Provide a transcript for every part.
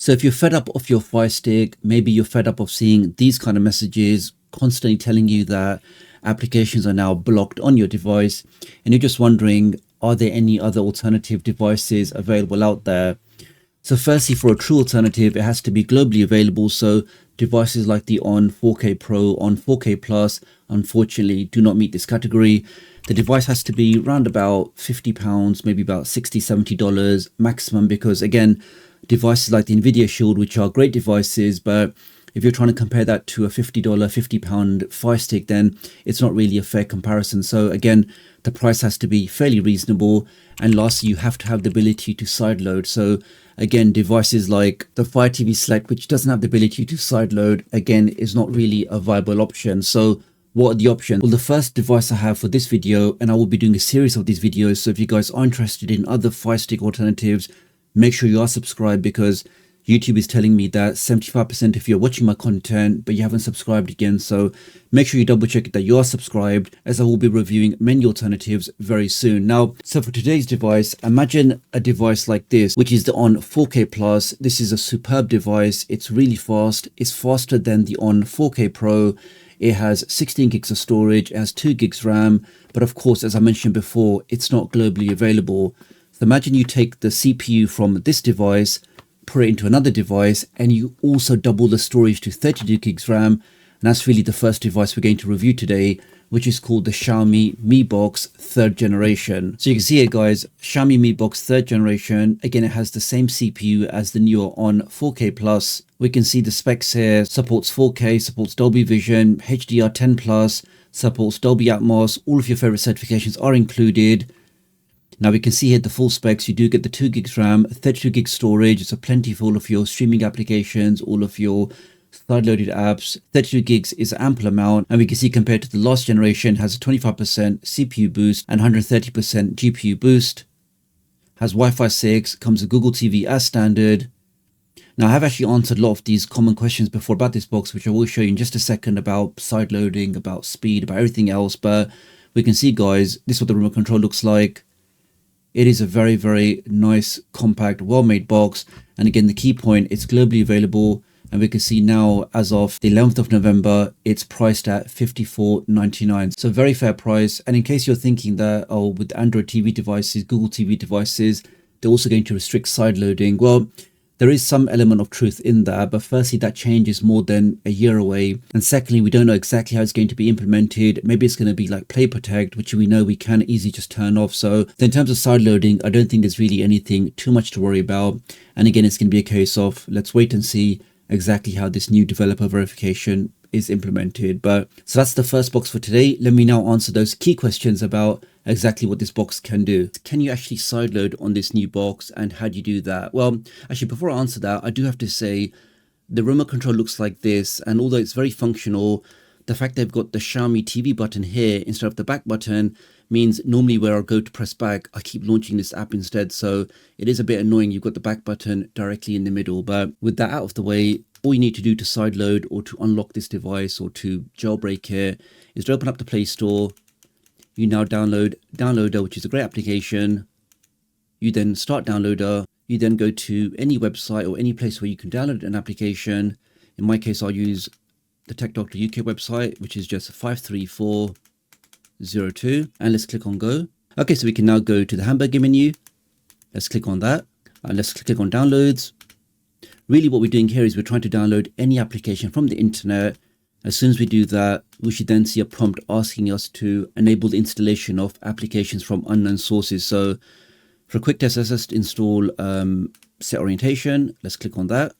So if you're fed up of your Firestick, maybe you're fed up of seeing these kind of messages constantly telling you that applications are now blocked on your device, and you're just wondering, are there any other alternative devices available out there? So firstly, for a true alternative, it has to be globally available. So devices like the On 4K Pro, On 4K Plus, unfortunately do not meet this category. The device has to be around about £50, maybe about $60, $70 maximum, because again, devices like the Nvidia Shield, which are great devices, but if you're trying to compare that to a $50, £50 Firestick, then it's not really a fair comparison. So again, the price has to be fairly reasonable. And lastly, you have to have the ability to sideload. So again, devices like the Fire TV Select, which doesn't have the ability to sideload, again, is not really a viable option. So what are the options? Well, the first device I have for this video, and I will be doing a series of these videos, so if you guys are interested in other Firestick alternatives, make sure you are subscribed, because YouTube is telling me that 75% if you're watching my content but you haven't subscribed again. So make sure you double check that you are subscribed, as I will be reviewing many alternatives very soon. Now, so for today's device, imagine a device like this, which is the On 4K Plus. This is a superb device. It's really fast. It's faster than the On 4K Pro. It has 16 gigs of storage, it has 2 gigs RAM, but of course, as I mentioned before, it's not globally available. So imagine you take the CPU from this device, put it into another device, and you also double the storage to 32 gigs RAM. And that's really the first device we're going to review today, which is called the Xiaomi Mi Box 3rd generation. So you can see here, guys, Xiaomi Mi Box 3rd generation. Again, it has the same CPU as the newer On 4K Plus. We can see the specs here: supports 4K, supports Dolby Vision, HDR10+, supports Dolby Atmos. All of your favorite certifications are included. Now we can see here the full specs. You do get the 2 gigs RAM, 32 gigs storage, so plenty for all of your streaming applications, all of your side-loaded apps. 32 gigs is an ample amount, and we can see compared to the last generation, has a 25% CPU boost and 130% GPU boost. Has Wi-Fi 6, comes with Google TV as standard. Now I have actually answered a lot of these common questions before about this box, which I will show you in just a second, about side loading, about speed, about everything else. But we can see, guys, this is what the remote control looks like. It is a very, very nice, compact, well-made box. And again, the key point, it's globally available. And we can see now, as of the 11th of November, it's priced at $54.99. So very fair price. And in case you're thinking that, oh, with Android TV devices, Google TV devices, they're also going to restrict side loading. Well, there is some element of truth in that, but firstly, that change is more than a year away. And secondly, we don't know exactly how it's going to be implemented. Maybe it's going to be like Play Protect, which we know we can easily just turn off. So in terms of side loading, I don't think there's really anything too much to worry about. And again, it's going to be a case of let's wait and see exactly how this new developer verification is implemented. But so that's the first box for today. Let me now answer those key questions about exactly what this box can do. Can you actually sideload on this new box, and how do you do that? Well, actually, before I answer that, I do have to say the remote control looks like this, and although it's very functional, the fact they've got the Xiaomi TV button here instead of the back button means normally where I go to press back, I keep launching this app instead. So it is a bit annoying. You've got the back button directly in the middle. But with that out of the way, all you need to do to sideload or to unlock this device or to jailbreak it is to open up the Play Store. You now download Downloader, which is a great application. You then start Downloader. You then go to any website or any place where you can download an application. In my case, I'll use the TechDoctorUK website, which is just 53402. And let's click on Go. Okay, so we can now go to the hamburger menu. Let's click on that. And let's click on Downloads. Really what we're doing here is we're trying to download any application from the internet. As soon as we do that, we should then see a prompt asking us to enable the installation of applications from unknown sources. So for a quick test, let's just install set orientation. Let's click on that.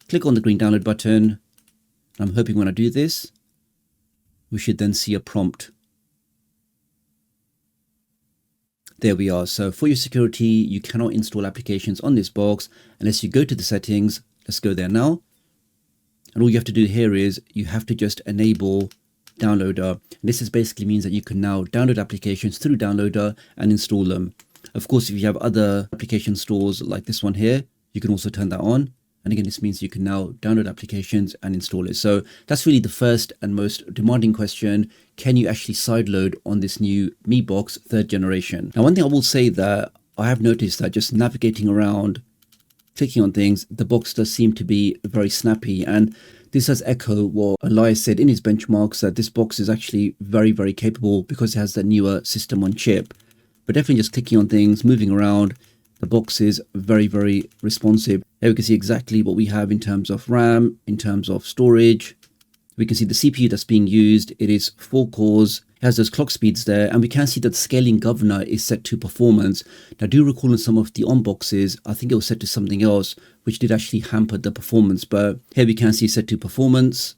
Click on the green download button. I'm hoping when I do this, we should then see a prompt. There we are. So for your security, you cannot install applications on this box unless you go to the settings. Let's go there now. And all you have to do here is you have to just enable Downloader. And this is basically means that you can now download applications through Downloader and install them. Of course, if you have other application stores like this one here, you can also turn that on. And again, this means you can now download applications and install it. So that's really the first and most demanding question. Can you actually sideload on this new Mi Box 3rd generation? Now, one thing I will say that I have noticed that just navigating around clicking on things, the box does seem to be very snappy. And this does echo what Elias said in his benchmarks, that this box is actually very, very capable because it has that newer system on chip. But definitely just clicking on things, moving around, the box is very, very responsive. Here we can see exactly what we have in terms of RAM, in terms of storage. We can see the CPU that's being used. It is 4 cores, it has those clock speeds there, and we can see that the scaling governor is set to performance. Now, do recall in some of the on boxes, I think it was set to something else, which did actually hamper the performance, but here we can see set to performance.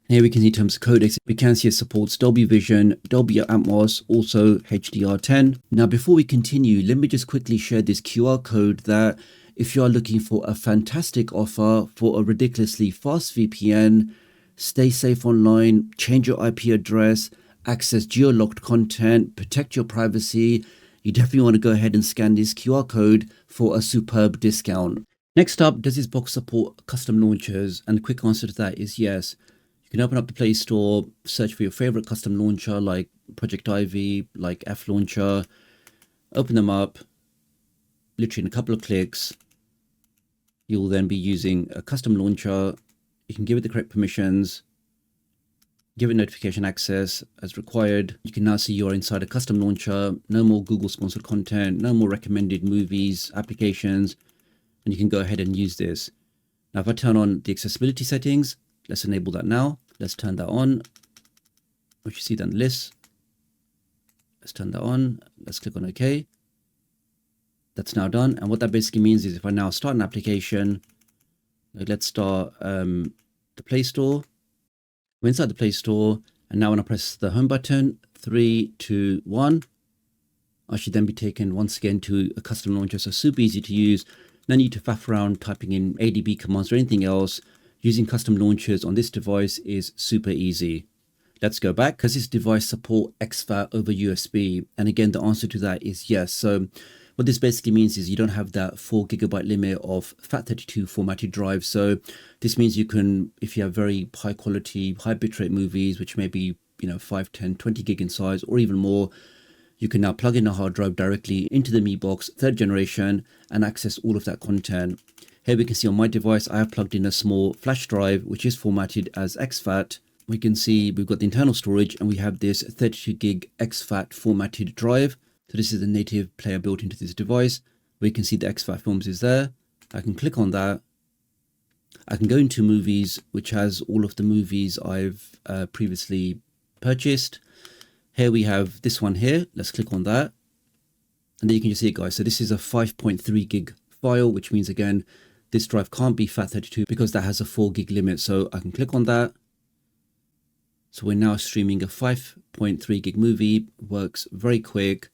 Here we can see in terms of codecs, we can see it supports Dolby Vision, Dolby Atmos, also HDR10. Now, before we continue, let me just quickly share this QR code that if you are looking for a fantastic offer for a ridiculously fast VPN, stay safe online, change your IP address, access geo-locked content, protect your privacy, you definitely want to go ahead and scan this QR code for a superb discount. Next up, does this box support custom launchers? And the quick answer to that is yes. You can open up the Play Store, search for your favorite custom launcher like Project Ivy, like F Launcher, open them up, literally in a couple of clicks. You'll then be using a custom launcher. You can give it the correct permissions, give it notification access as required. You can now see you're inside a custom launcher, no more Google sponsored content, no more recommended movies, applications, and you can go ahead and use this. Now, if I turn on the accessibility settings, let's enable that now. Let's turn that on, which you see that in the list. Let's turn that on. Let's click on OK. That's now done. And what that basically means is if I now start an application, like let's start the Play Store. We're inside the Play Store. And now when I press the home button, 3, 2, 1, I should then be taken once again to a custom launcher. So super easy to use. No need to faff around typing in ADB commands or anything else. Using custom launchers on this device is super easy. Let's go back. Does this device support exFAT over USB? And again, the answer to that is yes. So what this basically means is you don't have that 4GB limit of FAT32 formatted drives. So this means you can, if you have very high quality, high bitrate movies, which may be 5, 10, 20 gig in size or even more, you can now plug in a hard drive directly into the Mi Box 3rd generation and access all of that content. Here we can see on my device, I have plugged in a small flash drive, which is formatted as exFAT. We can see we've got the internal storage and we have this 32 gig exFAT formatted drive. So this is the native player built into this device. We can see the exFAT films is there. I can click on that. I can go into movies, which has all of the movies I've previously purchased. Here we have this one here. Let's click on that. And then you can just see it, guys. So this is a 5.3 gig file, which means again, this drive can't be FAT32 because that has a 4 gig limit. So I can click on that. So we're now streaming a 5.3 gig movie. Works very quick.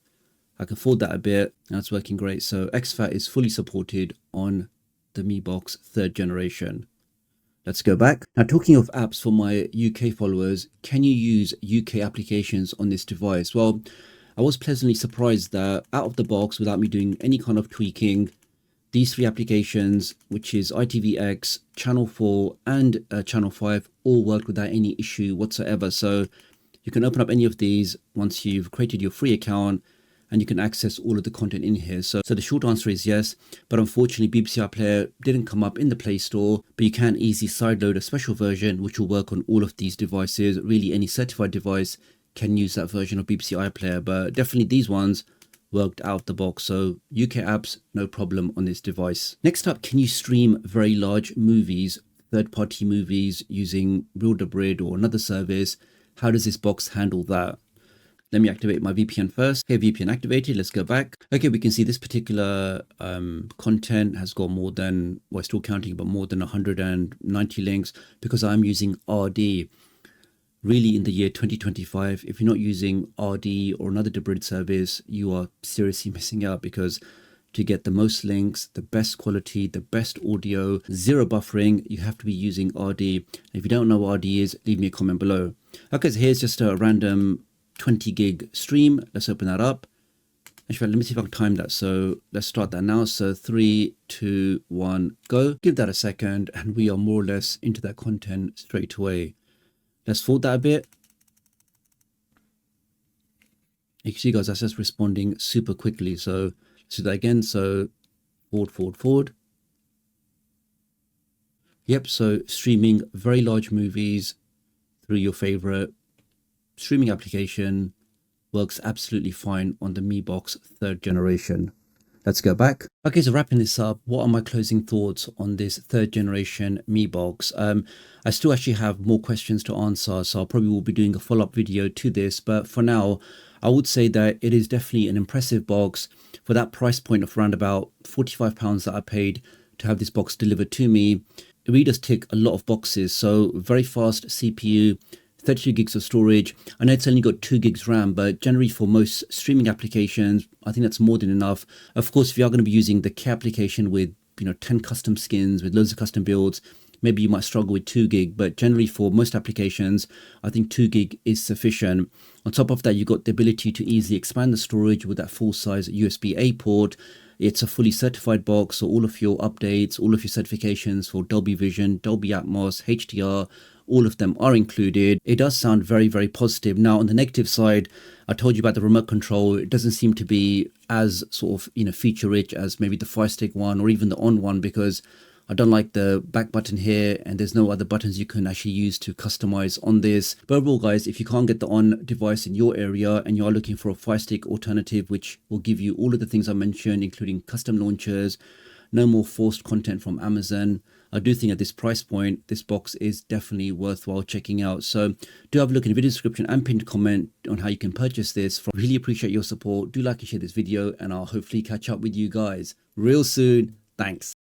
I can forward that a bit and it's working great. So exFAT is fully supported on the Mi Box 3rd generation. Let's go back. Now, talking of apps for my UK followers, can you use UK applications on this device? Well, I was pleasantly surprised that out of the box, without me doing any kind of tweaking, these 3 applications, which is ITVX, Channel 4 and Channel 5, all worked without any issue whatsoever. So you can open up any of these once you've created your free account and you can access all of the content in here. So the short answer is yes, but unfortunately BBC iPlayer didn't come up in the Play Store, but you can easily sideload a special version which will work on all of these devices. Really, any certified device can use that version of BBC iPlayer, but definitely these ones worked out of the box. So UK apps, no problem on this device. Next up, can you stream very large movies, third-party movies using Real-to-Brid or another service? How does this box handle that? Let me activate my VPN first. Okay, VPN activated. Let's go back. Okay, we can see this particular content has got more than, we're still counting, but more than 190 links because I'm using RD. Really, in the year 2025, if you're not using RD or another Debrid service, you are seriously missing out because to get the most links, the best quality, the best audio, zero buffering, you have to be using RD. If you don't know what RD is, leave me a comment below. Okay, so here's just a random 20 gig stream. Let's open that up. Actually, let me see if I can time that. So let's start that now. So 3, 2, 1, go. Give that a second and we are more or less into that content straight away. Let's forward that a bit. You can see, guys, that's just responding super quickly. So let's do that again. So forward, forward, forward. Yep, so streaming very large movies through your favorite streaming application works absolutely fine on the Mi Box 3rd generation. Let's go back. Okay, so wrapping this up, what are my closing thoughts on this 3rd generation Mi Box? I still actually have more questions to answer, so I probably will be doing a follow-up video to this. But for now, I would say that it is definitely an impressive box for that price point of around about £45 that I paid to have this box delivered to me. It really does tick a lot of boxes. So very fast CPU, 32 gigs of storage. I know it's only got 2 gigs RAM, but generally for most streaming applications, I think that's more than enough. Of course, if you are going to be using the K application with 10 custom skins, with loads of custom builds, maybe you might struggle with 2 gig, but generally for most applications, I think 2 gig is sufficient. On top of that, you've got the ability to easily expand the storage with that full-size USB-A port. It's a fully certified box, so all of your updates, all of your certifications for Dolby Vision, Dolby Atmos, HDR, all of them are included. It does sound very, very positive. Now, on the negative side, I told you about the remote control. It doesn't seem to be as sort of, feature rich as maybe the Firestick one or even the On one, because I don't like the back button here, and there's no other buttons you can actually use to customize on this. But overall, guys, if you can't get the On device in your area and you are looking for a Firestick alternative, which will give you all of the things I mentioned, including custom launchers, no more forced content from Amazon, I do think at this price point, this box is definitely worthwhile checking out. So do have a look in the video description and pinned comment on how you can purchase this. Really appreciate your support. Do like and share this video, and I'll hopefully catch up with you guys real soon. Thanks.